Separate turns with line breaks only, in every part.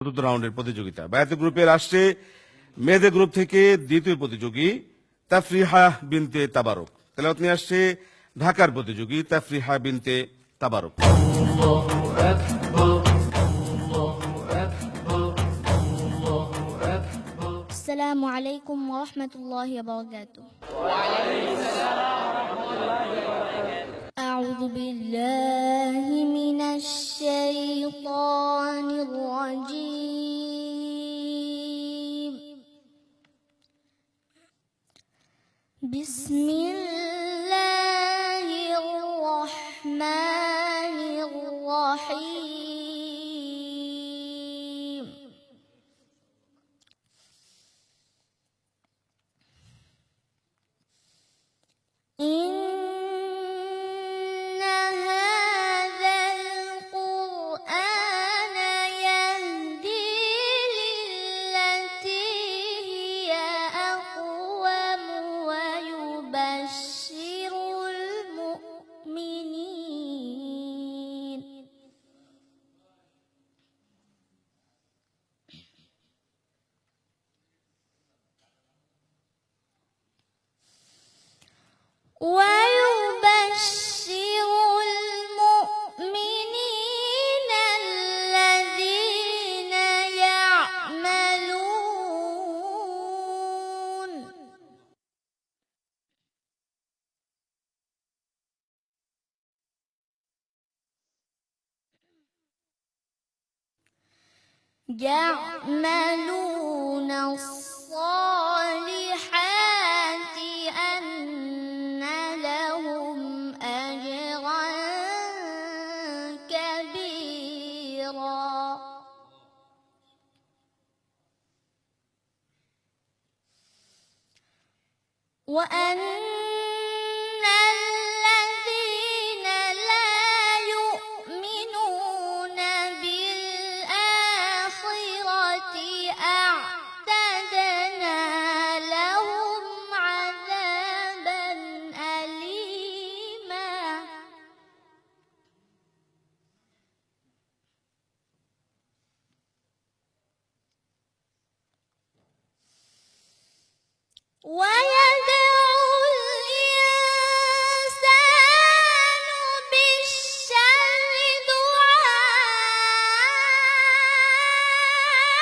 চতুর্থ রাউন্ডের প্রতিযোগিতা। বায়াত গ্রুপের আসছে মেয়েদের গ্রুপ থেকে দ্বিতীয় প্রতিযোগী তাফরিহা বিনতে তাবারক। তেলাওয়াত নিয়ে আসছে ঢাকার প্রতিযোগী তাফরিহা বিনতে তাবারক।
السلام عليكم ورحمة الله وبركاته. أعوذ بالله من الشيطان الرجيم. بسم الله الرحمن الرحيم. إن هذا القرآن يهدي للتي هي أقوم ويبشر المؤمنين الذين يعملون الصالحات أن لهم أجرا كبيرا وأن الذين لا يؤمنون بالآخرة أعتدنا لهم عذابا أليما ويدعو الإنسان بالشر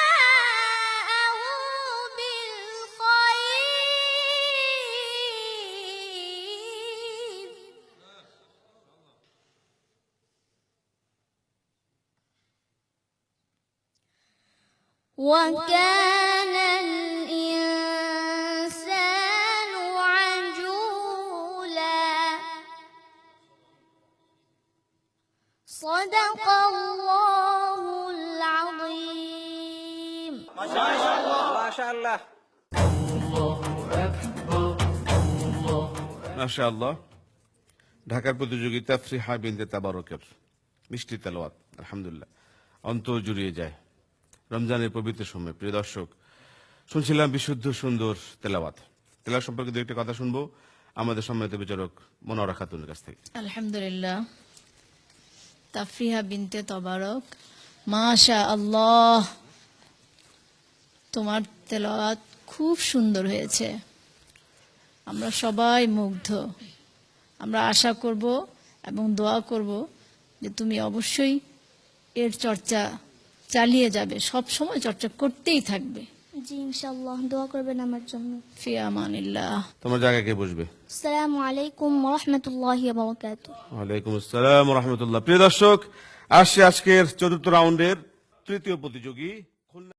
دعاءه بالخير وكان الإنسان عجولا صدق الله العظيم.
মাশাআল্লাহ।
মাশাআল্লাহ। ঢাকার প্রতিযোগী তাফরিহা বিনতে তাবারকের মিষ্টি তেলাওয়াত আলহামদুলিল্লাহ অন্তর জুড়িয়ে যায়। রমজানের পবিত্র সময় প্রিয় দর্শক শুনছিলাম বিশুদ্ধ সুন্দর তেলাওয়াত সম্পর্কে দু একটা কথা শুনবো আমাদের সম্মানিত বিচারক মনোয়ারা খাতুনের কাছ থেকে।
আলহামদুলিল্লাহ, তাফরিহা বিনতে তাবারক, মাশা আল্লাহ, তোমার তেলাওয়াত খুব সুন্দর হয়েছে। আমরা সবাই মুগ্ধ। আমরা আশা করব এবং দোয়া করব যে তুমি অবশ্যই এর চর্চা চালিয়ে যাবে, সব সময় চর্চা করতেই থাকবে।
জি ইনশাআল্লাহ, দোয়া করবেন আমার জন্য।
ফি আমানিল্লাহ।
তোমার জায়গায় কে বসবে?
আসসালামু আলাইকুম ওয়া রাহমাতুল্লাহি ওয়া বারাকাতুহু।
ওয়ালাইকুম আসসালাম ওয়া রাহমাতুল্লাহ। প্রিয় দর্শক আসছে আজকের চতুর্থ রাউন্ডের তৃতীয় প্রতিযোগী।